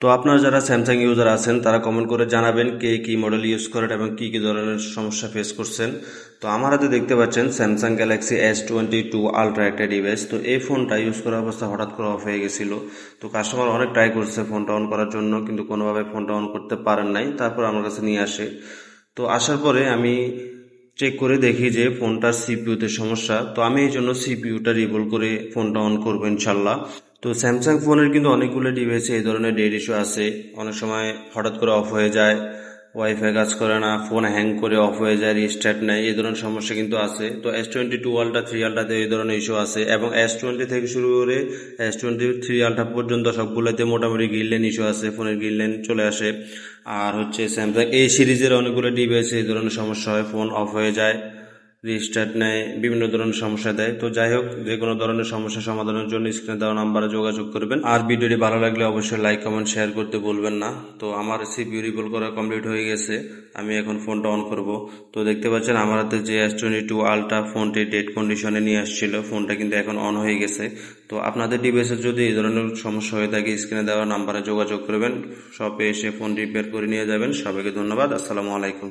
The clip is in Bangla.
তো আপনারা যারা স্যামসাং ইউজার আছেন তারা কমেন্ট করে জানাবেন কে কি মডেল ইউজ করেন এবং কি কি ধরনের সমস্যা ফেস করছেন। তো আমার হাতে দেখতে পাচ্ছেন স্যামসাং গ্যালাক্সি S22 আলট্রা একটা ডিভাইস। তো এই ফোনটা ইউজ করার অবস্থা হঠাৎ করে অফ হয়ে গেছিল। তো কাস্টমার অনেক ট্রাই করছে ফোনটা অন করার জন্য, কিন্তু কোনোভাবে ফোনটা অন করতে পারেন নাই। তারপর আমার কাছে নিয়ে আসে। তো আসার পরে আমি চেক করে দেখি যে ফোনটার সিপিইউতে সমস্যা। তো আমি এই জন্য সিপিইউটা রিভল করে ফোনটা অন করবো ইনশাল্লাহ। তো স্যামসাং ফোনের কিন্তু অনেকগুলো ডিভাইসে এই ধরনের ডেড ইস্যু আছে। অনেক সময় হঠাৎ করে অফ হয়ে যায়, ওয়াইফাই কাজ করে না, ফোন হ্যাং করে অফ হয়ে যায়, রিস্টার্ট নেয়, এই ধরনের সমস্যা কিন্তু আছে। তো S22 আলট্রা 3 আলট্রাতে এই ধরনের ইস্যু আছে, এবং S20 থেকে শুরু করে S23 আলট্রা পর্যন্ত সবগুলোতে মোটামুটি গ্রিনলাইন ইস্যু আছে, ফোনের গ্রিনলাইন চলে আসে। আর হচ্ছে স্যামসাং এই সিরিজের অনেকগুলো ডিভাইসে এই ধরনের সমস্যা হয়, ফোন অফ হয়ে যায়, রিস্টার্ট নেয়, বিভিন্ন ধরনের সমস্যা দেয়। তো যাই হোক, যে কোনো ধরনের সমস্যা সমাধানের জন্য স্ক্রিনে দেওয়া নাম্বারে যোগাযোগ করবেন। আর ভিডিওটি ভালো লাগলে অবশ্যই লাইক কমেন্ট শেয়ার করতে ভুলবেন না। তো আমার সিপিইউ রিকল করা কমপ্লিট হয়ে গেছে, আমি এখন ফোনটা অন করব। তো দেখতে পাচ্ছেন আমার হাতে যে S22 আলট্রা ফোনটি ডেড কন্ডিশনে নিয়ে আসছিল, ফোনটা কিন্তু এখন অন হয়ে গেছে। তো আপনাদের ডিভাইসে যদি এই ধরনের সমস্যা হয়ে থাকে স্ক্রিনে দেওয়া নাম্বারে যোগাযোগ করবেন, শপে এসে ফোন রিপেয়ার করে নিয়ে যাবেন। সবাইকে ধন্যবাদ। আসসালামু আলাইকুম।